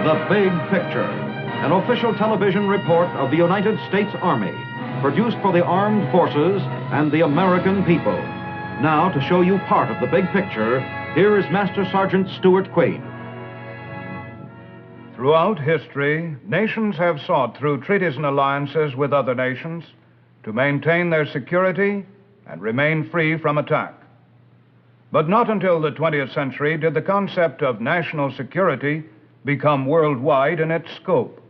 The Big Picture, an official television report of the United States Army, produced for the armed forces and the American people. Now, to show you part of the big picture, here is Master Sergeant Stuart Quaid. Throughout history, nations have sought through treaties and alliances with other nations to maintain their security and remain free from attack. But not until the 20th century did the concept of national security become worldwide in its scope.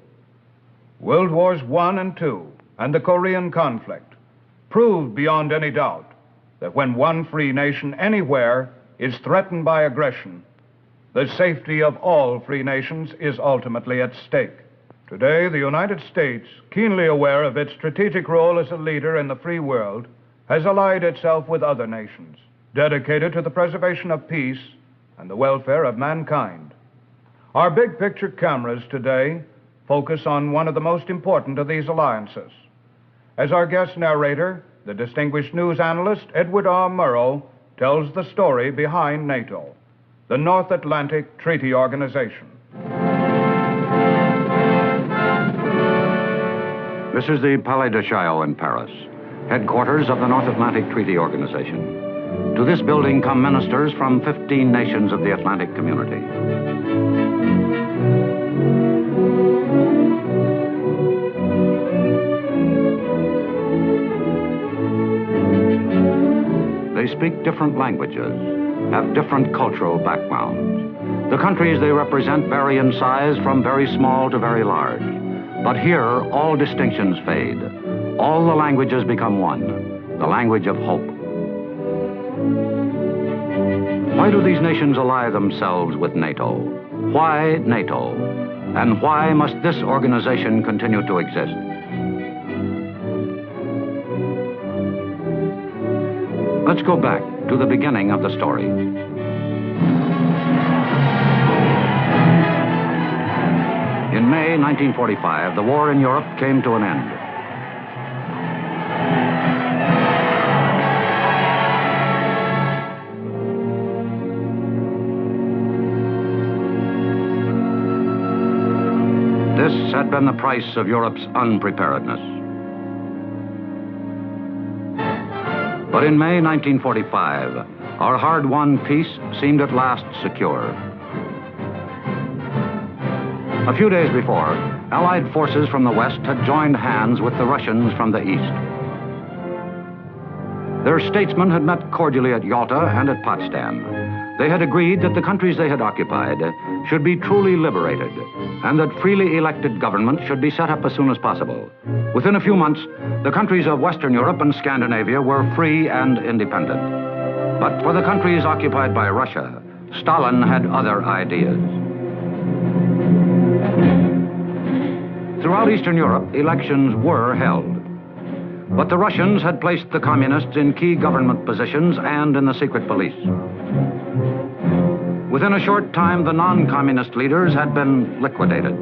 World Wars I and II and the Korean conflict proved beyond any doubt that when one free nation anywhere is threatened by aggression, the safety of all free nations is ultimately at stake. Today, the United States, keenly aware of its strategic role as a leader in the free world, has allied itself with other nations, dedicated to the preservation of peace and the welfare of mankind. Our big picture cameras today focus on one of the most important of these alliances. As our guest narrator, the distinguished news analyst Edward R. Murrow tells the story behind NATO, the North Atlantic Treaty Organization. This is the Palais de Chaillot in Paris, headquarters of the North Atlantic Treaty Organization. To this building come ministers from 15 nations of the Atlantic community. They speak different languages, have different cultural backgrounds. The countries they represent vary in size from very small to very large. But here, all distinctions fade. All the languages become one, the language of hope. Why do these nations ally themselves with NATO? Why NATO? And why must this organization continue to exist? Let's go back to the beginning of the story. In May 1945, the war in Europe came to an end. This had been the price of Europe's unpreparedness. But in May 1945, our hard-won peace seemed at last secure. A few days before, Allied forces from the West had joined hands with the Russians from the East. Their statesmen had met cordially at Yalta and at Potsdam. They had agreed that the countries they had occupied should be truly liberated and that freely elected governments should be set up as soon as possible. Within a few months, the countries of Western Europe and Scandinavia were free and independent. But for the countries occupied by Russia, Stalin had other ideas. Throughout Eastern Europe, elections were held. But the Russians had placed the communists in key government positions and in the secret police. Within a short time, the non-communist leaders had been liquidated.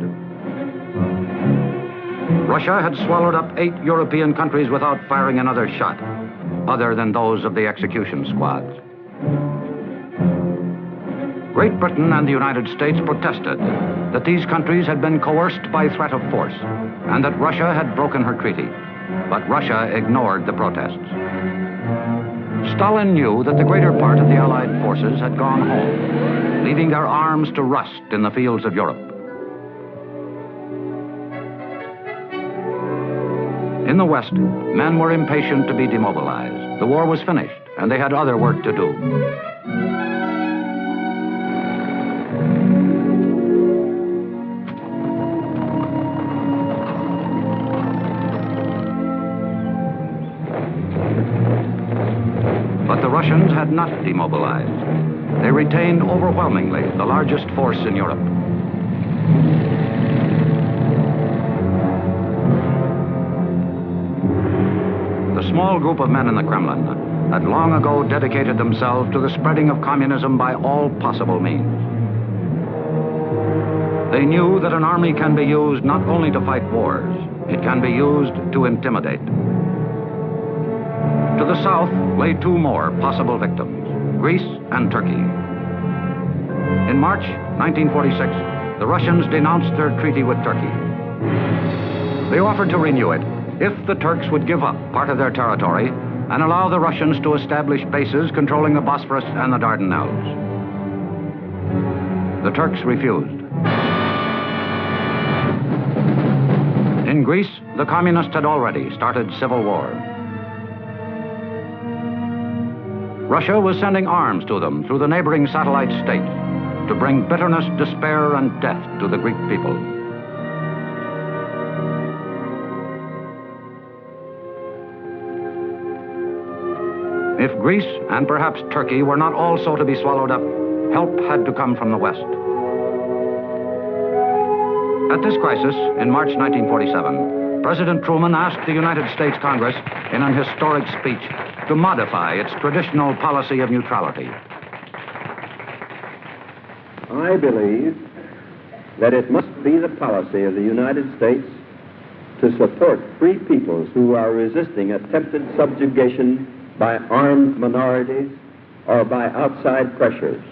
Russia had swallowed up 8 European countries without firing another shot, other than those of the execution squads. Great Britain and the United States protested that these countries had been coerced by threat of force and that Russia had broken her treaty. But Russia ignored the protests. Stalin knew that the greater part of the Allied forces had gone home, leaving their arms to rust in the fields of Europe. In the West, men were impatient to be demobilized. The war was finished, and they had other work to do. But the Russians had not demobilized. They retained overwhelmingly the largest force in Europe. The small group of men in the Kremlin had long ago dedicated themselves to the spreading of communism by all possible means. They knew that an army can be used not only to fight wars, it can be used to intimidate. To the south lay 2 more possible victims, Greece and Turkey. In March 1946, the Russians denounced their treaty with Turkey. They offered to renew it if the Turks would give up part of their territory and allow the Russians to establish bases controlling the Bosphorus and the Dardanelles. The Turks refused. In Greece, the communists had already started civil war. Russia was sending arms to them through the neighboring satellite states to bring bitterness, despair, and death to the Greek people. If Greece and perhaps Turkey were not also to be swallowed up, help had to come from the West. At this crisis, in March 1947, President Truman asked the United States Congress in an historic speech to modify its traditional policy of neutrality. I believe that it must be the policy of the United States to support free peoples who are resisting attempted subjugation by armed minorities or by outside pressures.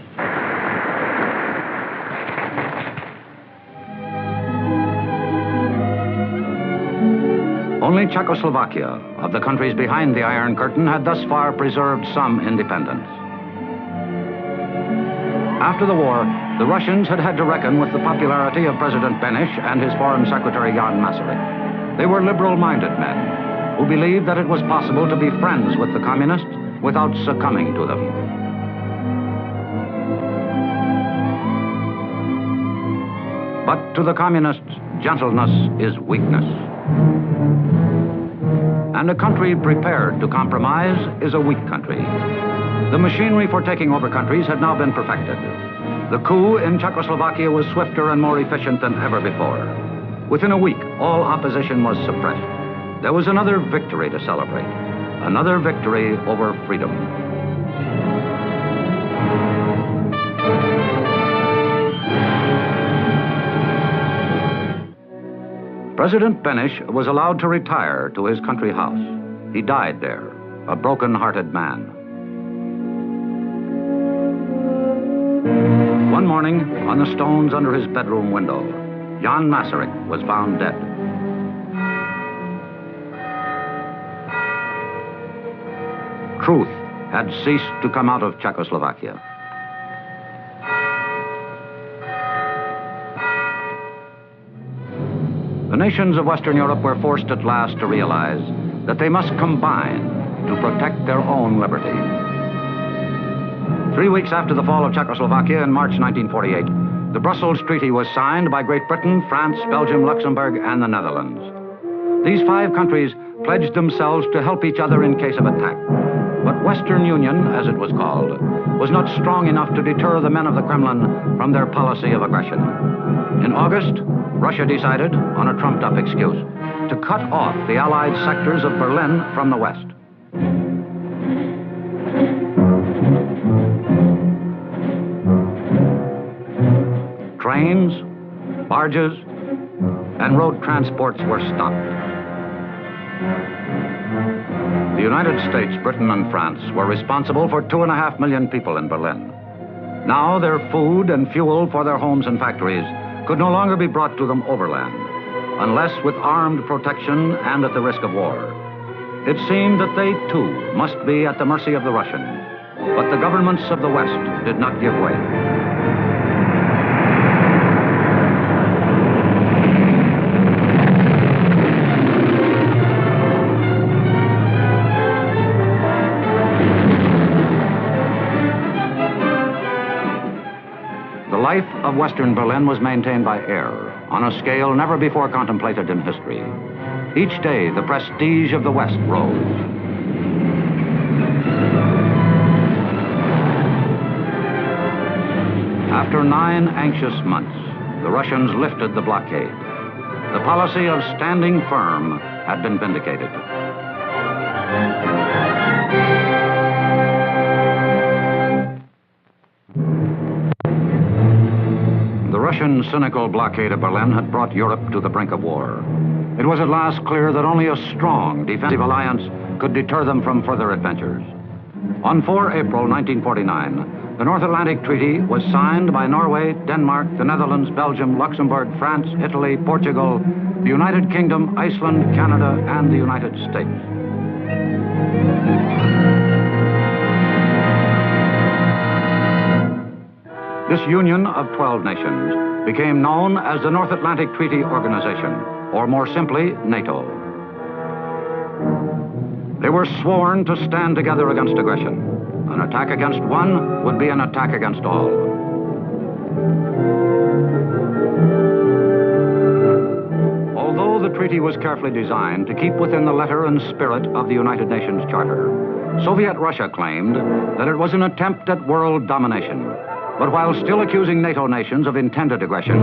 Only Czechoslovakia, of the countries behind the Iron Curtain, had thus far preserved some independence. After the war, the Russians had had to reckon with the popularity of President Beneš and his Foreign Secretary Jan Masaryk. They were liberal-minded men who believed that it was possible to be friends with the communists without succumbing to them. But to the communists, gentleness is weakness. And a country prepared to compromise is a weak country. The machinery for taking over countries had now been perfected. The coup in Czechoslovakia was swifter and more efficient than ever before. Within a week, all opposition was suppressed. There was another victory to celebrate, another victory over freedom. President Beneš was allowed to retire to his country house. He died there, a broken-hearted man. One morning, on the stones under his bedroom window, Jan Masaryk was found dead. Truth had ceased to come out of Czechoslovakia. The nations of Western Europe were forced at last to realize that they must combine to protect their own liberty. 3 weeks after the fall of Czechoslovakia in March 1948, the Brussels Treaty was signed by Great Britain, France, Belgium, Luxembourg, and the Netherlands. These 5 countries pledged themselves to help each other in case of attack. But Western Union, as it was called, was not strong enough to deter the men of the Kremlin from their policy of aggression. In August, Russia decided, on a trumped-up excuse, to cut off the Allied sectors of Berlin from the West. Trains, barges, and road transports were stopped. The United States, Britain, and France were responsible for 2.5 million people in Berlin. Now their food and fuel for their homes and factories could no longer be brought to them overland, unless with armed protection and at the risk of war. It seemed that they, too, must be at the mercy of the Russians, but the governments of the West did not give way. The life of Western Berlin was maintained by air on a scale never before contemplated in history. Each day, the prestige of the West rose. After 9 anxious months, the Russians lifted the blockade. The policy of standing firm had been vindicated. The Russian cynical blockade of Berlin had brought Europe to the brink of war. It was at last clear that only a strong defensive alliance could deter them from further adventures. On 4 April 1949, the North Atlantic Treaty was signed by Norway, Denmark, the Netherlands, Belgium, Luxembourg, France, Italy, Portugal, the United Kingdom, Iceland, Canada, and the United States. This union of 12 nations became known as the North Atlantic Treaty Organization, or more simply, NATO. They were sworn to stand together against aggression. An attack against one would be an attack against all. Although the treaty was carefully designed to keep within the letter and spirit of the United Nations Charter, Soviet Russia claimed that it was an attempt at world domination. But while still accusing NATO nations of intended aggression,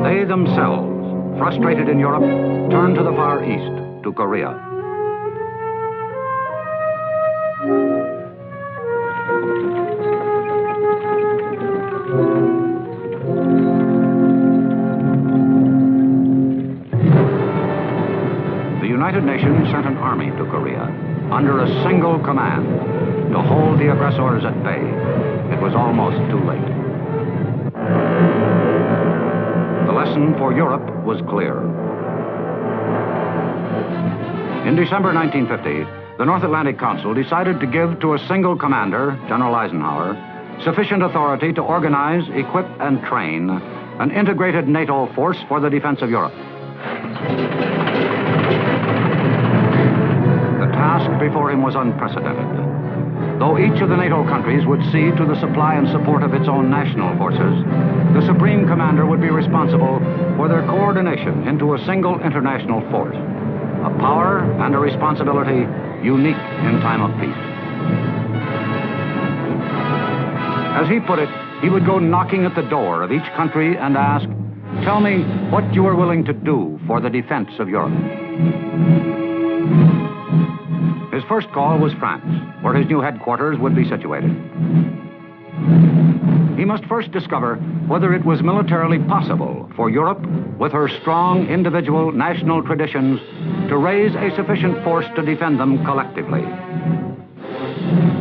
they themselves, frustrated in Europe, turned to the Far East, to Korea. The United Nations sent an army to Korea under a single command to hold the aggressors at bay. It was almost too late. The lesson for Europe was clear. In December 1950, the North Atlantic Council decided to give to a single commander, General Eisenhower, sufficient authority to organize, equip, and train an integrated NATO force for the defense of Europe. The task before him was unprecedented. Though each of the NATO countries would see to the supply and support of its own national forces, the Supreme Commander would be responsible for their coordination into a single international force, a power and a responsibility unique in time of peace. As he put it, he would go knocking at the door of each country and ask, "Tell me what you are willing to do for the defense of Europe." His first call was France, where his new headquarters would be situated. He must first discover whether it was militarily possible for Europe, with her strong individual national traditions, to raise a sufficient force to defend them collectively.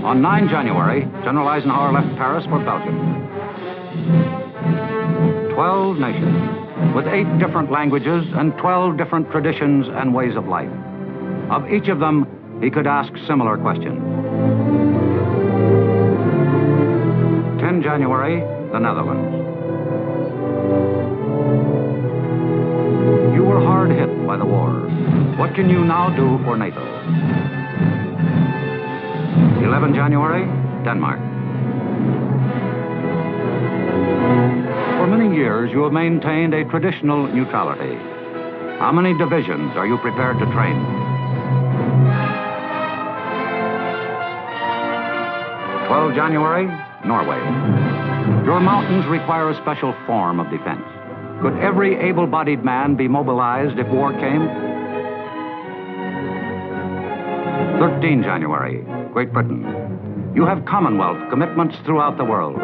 On 9 January, General Eisenhower left Paris for Belgium. 12 nations, with 8 different languages and 12 different traditions and ways of life. Of each of them, he could ask similar questions. 10 January, the Netherlands. You were hard hit by the war. What can you now do for NATO? 11 January, Denmark. For many years, you have maintained a traditional neutrality. How many divisions are you prepared to train? 12 January, Norway. Your mountains require a special form of defense. Could every able-bodied man be mobilized if war came? 13 January, Great Britain. You have Commonwealth commitments throughout the world.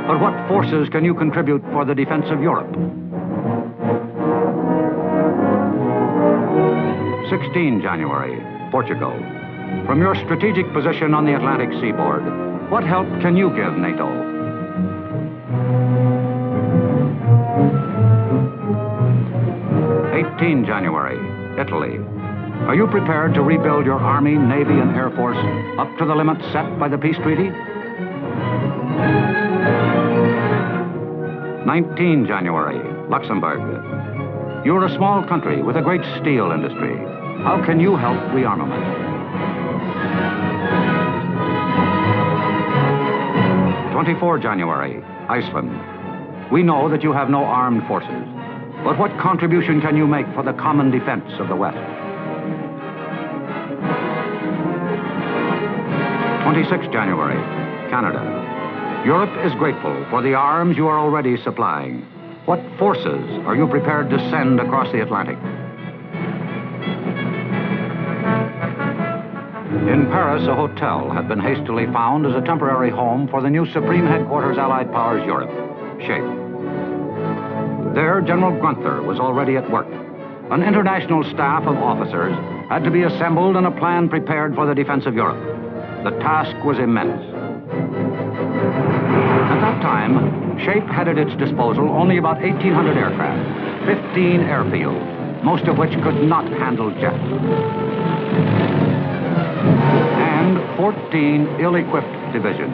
But what forces can you contribute for the defense of Europe? 16 January, Portugal. From your strategic position on the Atlantic seaboard, what help can you give NATO? 18 January, Italy. Are you prepared to rebuild your Army, Navy, and Air Force up to the limits set by the peace treaty? 19 January, Luxembourg. You're a small country with a great steel industry. How can you help rearmament? 24 January, Iceland. We know that you have no armed forces, but what contribution can you make for the common defense of the West? 26 January, Canada. Europe is grateful for the arms you are already supplying. What forces are you prepared to send across the Atlantic? In Paris, a hotel had been hastily found as a temporary home for the new Supreme Headquarters Allied Powers Europe, SHAPE. There, General Gunther was already at work. An international staff of officers had to be assembled and a plan prepared for the defense of Europe. The task was immense. time, SHAPE had at its disposal only about 1,800 aircraft, 15 airfields, most of which could not handle jets, and 14 ill-equipped divisions.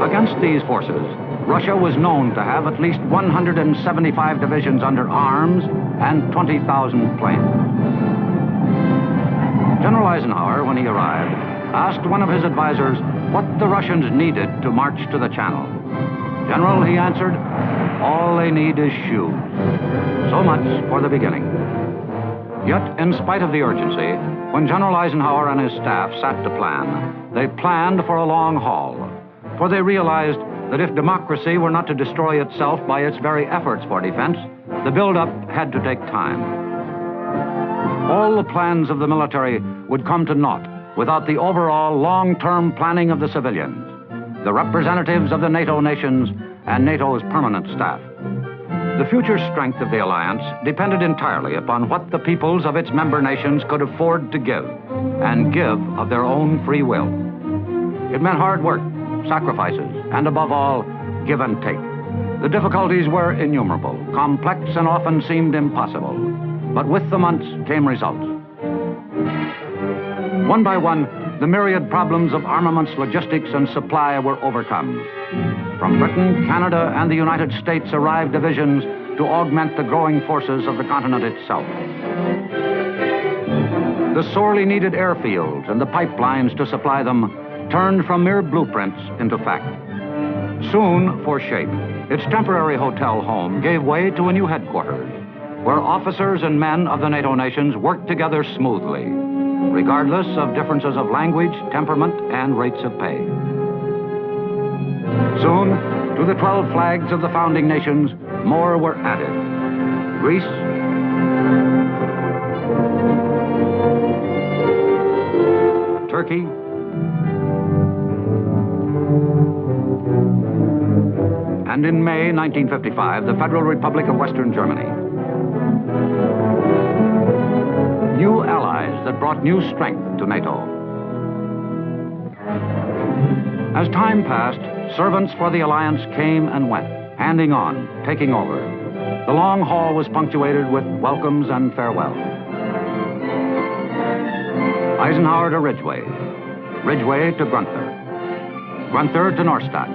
Against these forces, Russia was known to have at least 175 divisions under arms and 20,000 planes. General Eisenhower, when he arrived, asked one of his advisors what the Russians needed to march to the Channel. General, he answered, all they need is shoes. So much for the beginning. Yet, in spite of the urgency, when General Eisenhower and his staff sat to plan, they planned for a long haul, for they realized that if democracy were not to destroy itself by its very efforts for defense, the build-up had to take time. All the plans of the military would come to naught without the overall long-term planning of the civilians, the representatives of the NATO nations, and NATO's permanent staff. The future strength of the alliance depended entirely upon what the peoples of its member nations could afford to give, and give of their own free will. It meant hard work, sacrifices, and above all, give and take. The difficulties were innumerable, complex, and often seemed impossible. But with the months came results. One by one, the myriad problems of armaments, logistics, and supply were overcome. From Britain, Canada, and the United States arrived divisions to augment the growing forces of the continent itself. The sorely needed airfields and the pipelines to supply them turned from mere blueprints into fact. Soon, for SHAPE, its temporary hotel home gave way to a new headquarters, where officers and men of the NATO nations worked together smoothly, regardless of differences of language, temperament, and rates of pay. Soon, to the 12 flags of the founding nations, more were added. Greece, Turkey, and in May 1955, the Federal Republic of Western Germany. New allies that brought new strength to NATO. As time passed, servants for the alliance came and went, handing on, taking over. The long haul was punctuated with welcomes and farewells. Eisenhower to Ridgway, Ridgway to Gunther, Gunther to Norstadt.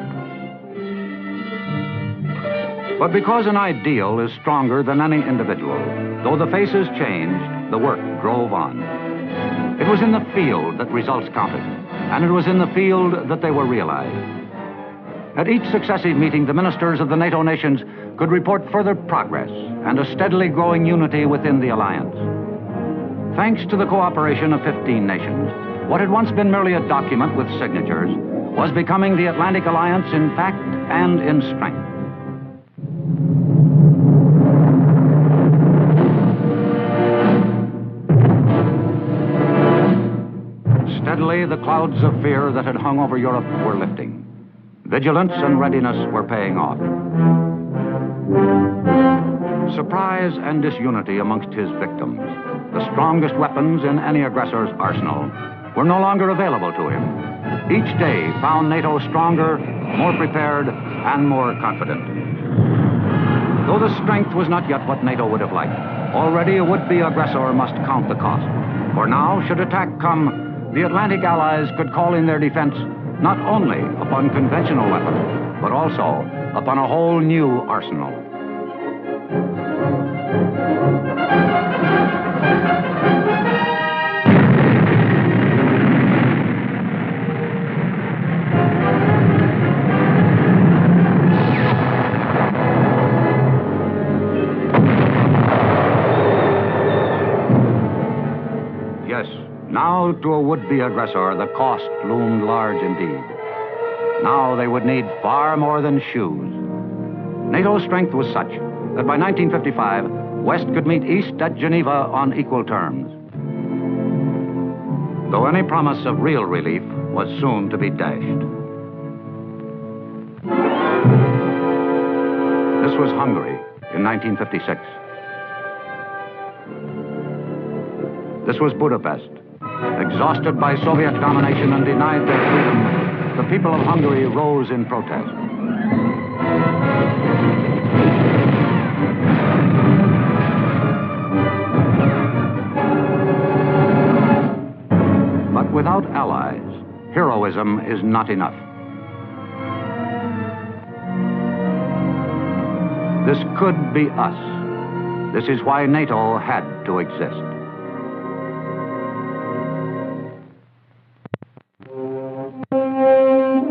But because an ideal is stronger than any individual, though the faces changed, the work drove on. It was in the field that results counted, and it was in the field that they were realized. At each successive meeting, the ministers of the NATO nations could report further progress and a steadily growing unity within the alliance. Thanks to the cooperation of 15 nations, what had once been merely a document with signatures was becoming the Atlantic Alliance in fact and in strength. Steadily, the clouds of fear that had hung over Europe were lifting. Vigilance and readiness were paying off. Surprise and disunity amongst his victims, the strongest weapons in any aggressor's arsenal, were no longer available to him. Each day found NATO stronger, more prepared, and more confident. Though the strength was not yet what NATO would have liked, already a would-be aggressor must count the cost. For now, should attack come, the Atlantic allies could call in their defense not only upon conventional weapons, but also upon a whole new arsenal. Yes, now to a would-be aggressor, the cost loomed large indeed. Now they would need far more than shoes. NATO's strength was such that by 1955, West could meet East at Geneva on equal terms. Though any promise of real relief was soon to be dashed. This was Hungary in 1956. This was Budapest, exhausted by Soviet domination and denied their freedom, the people of Hungary rose in protest. But without allies, heroism is not enough. This could be us. This is why NATO had to exist.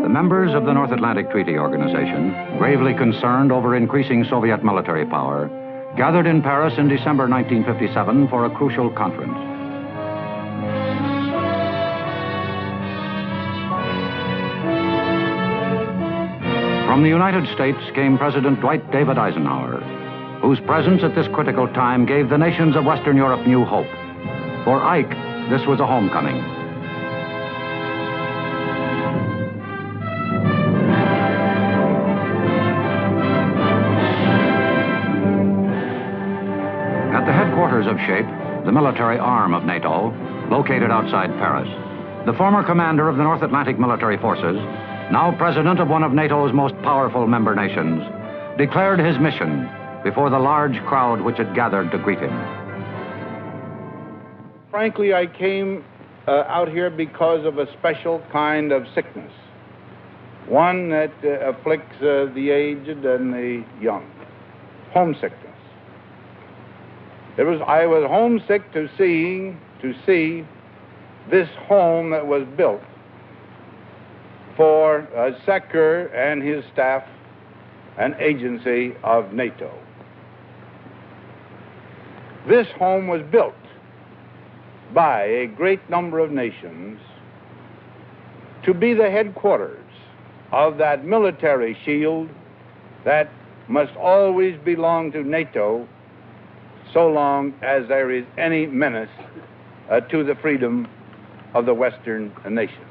The members of the North Atlantic Treaty Organization, gravely concerned over increasing Soviet military power, gathered in Paris in December 1957 for a crucial conference. From the United States came President Dwight David Eisenhower, whose presence at this critical time gave the nations of Western Europe new hope. For Ike, this was a homecoming. At the headquarters of SHAPE, the military arm of NATO, located outside Paris, the former commander of the North Atlantic Military Forces, now president of one of NATO's most powerful member nations, declared his mission before the large crowd which had gathered to greet him. Frankly, I came out here because of a special kind of sickness, one that afflicts the aged and the young, homesickness. I was homesick to see this home that was built for Secker and his staff, an agency of NATO. This home was built by a great number of nations to be the headquarters of that military shield that must always belong to NATO so long as there is any menace to the freedom of the Western nations.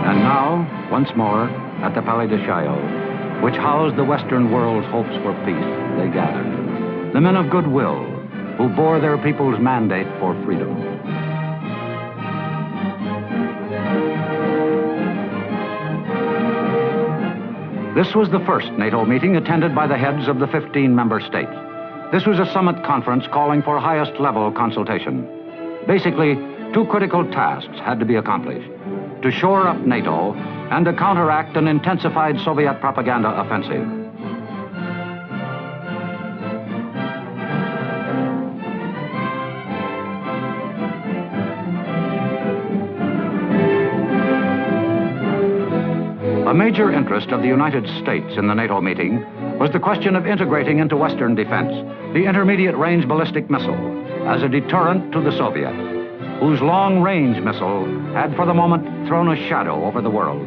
And now, once more, at the Palais de Chaillot, which housed the Western world's hopes for peace, they gathered. The men of goodwill who bore their people's mandate for freedom. This was the first NATO meeting attended by the heads of the 15 member states. This was a summit conference calling for highest level consultation. Basically, two critical tasks had to be accomplished: to shore up NATO and to counteract an intensified Soviet propaganda offensive. A major interest of the United States in the NATO meeting was the question of integrating into Western defense the intermediate-range ballistic missile as a deterrent to the Soviets, whose long-range missile had for the moment thrown a shadow over the world.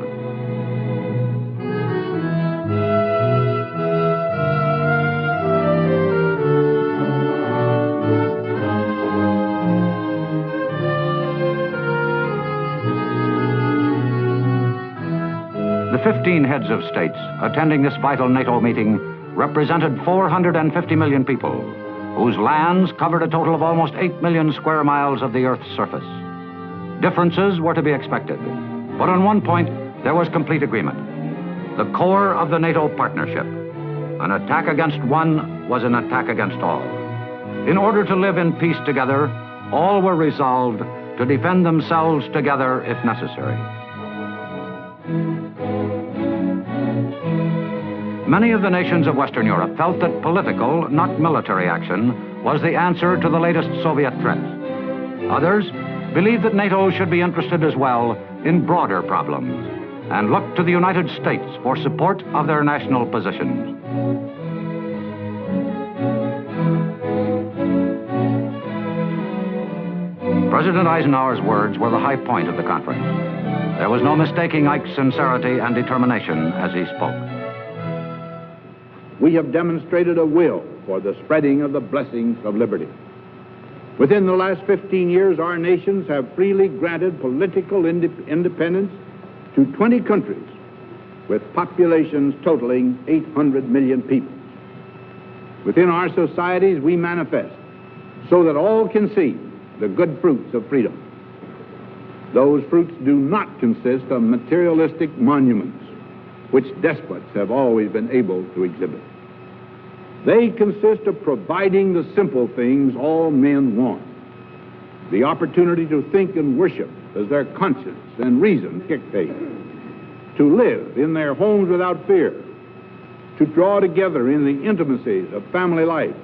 The 15 heads of states attending this vital NATO meeting represented 450 million people, whose lands covered a total of almost 8 million square miles of the Earth's surface. Differences were to be expected, but on one point there was complete agreement: the core of the NATO partnership. An attack against one was an attack against all. In order to live in peace together, all were resolved to defend themselves together if necessary. Many of the nations of Western Europe felt that political, not military action was the answer to the latest Soviet threats. Others believed that NATO should be interested as well in broader problems and looked to the United States for support of their national positions. President Eisenhower's words were the high point of the conference. There was no mistaking Ike's sincerity and determination as he spoke. We have demonstrated a will for the spreading of the blessings of liberty. Within the last 15 years, our nations have freely granted political independence to 20 countries with populations totaling 800 million people. Within our societies, we manifest so that all can see the good fruits of freedom. those fruits do not consist of materialistic monuments, which despots have always been able to exhibit. They consist of providing the simple things all men want: the opportunity to think and worship as their conscience and reason dictate, to live in their homes without fear, to draw together in the intimacies of family life,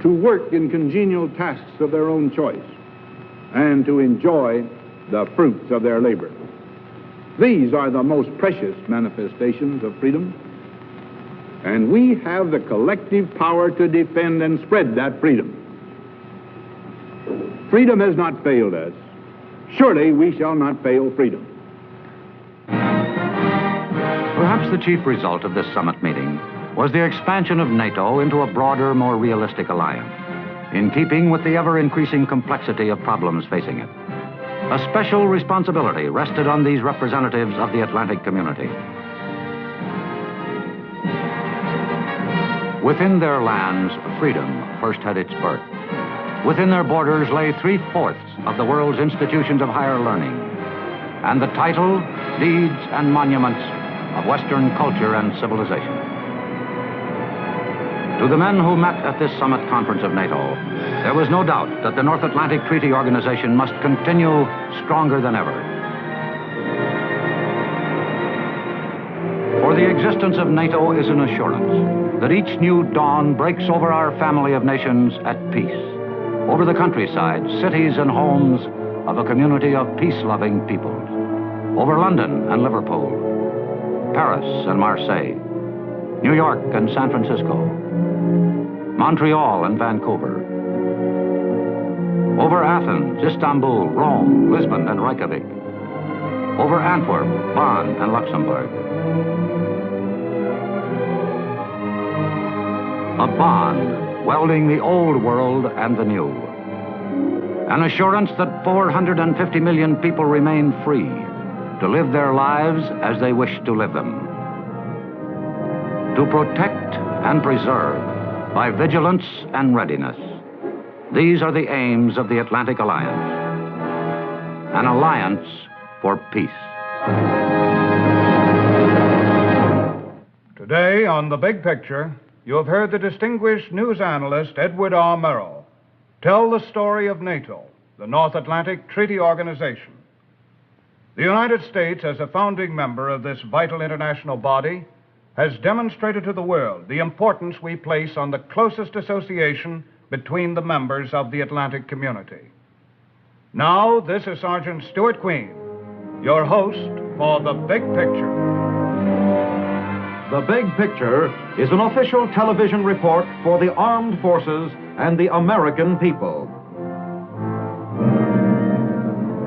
to work in congenial tasks of their own choice, and to enjoy the fruits of their labor. These are the most precious manifestations of freedom, and we have the collective power to defend and spread that freedom. Freedom has not failed us. Surely we shall not fail freedom. Perhaps the chief result of this summit meeting was the expansion of NATO into a broader, more realistic alliance, in keeping with the ever-increasing complexity of problems facing it. A special responsibility rested on these representatives of the Atlantic community. Within their lands, freedom first had its birth. Within their borders lay 3/4 of the world's institutions of higher learning, and the title, deeds, and monuments of Western culture and civilization. To the men who met at this summit conference of NATO, there was no doubt that the North Atlantic Treaty Organization must continue stronger than ever. For the existence of NATO is an assurance that each new dawn breaks over our family of nations at peace, over the countryside, cities, and homes of a community of peace-loving peoples, over London and Liverpool, Paris and Marseille, New York and San Francisco, Montreal and Vancouver, over Athens, Istanbul, Rome, Lisbon, and Reykjavik, over Antwerp, Bonn, and Luxembourg. A bond welding the old world and the new. An assurance that 450 million people remain free to live their lives as they wish to live them. To protect and preserve by vigilance and readiness. These are the aims of the Atlantic Alliance. An alliance for peace. Today on The Big Picture, you have heard the distinguished news analyst Edward R. Murrow tell the story of NATO, the North Atlantic Treaty Organization. The United States, as a founding member of this vital international body, has demonstrated to the world the importance we place on the closest association between the members of the Atlantic community. Now, this is Sergeant Stuart Queen, your host for The Big Picture. The Big Picture is an official television report for the armed forces and the American people.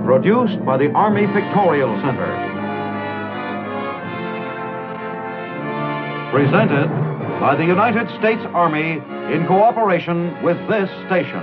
Produced by the Army Pictorial Center. Presented by the United States Army in cooperation with this station.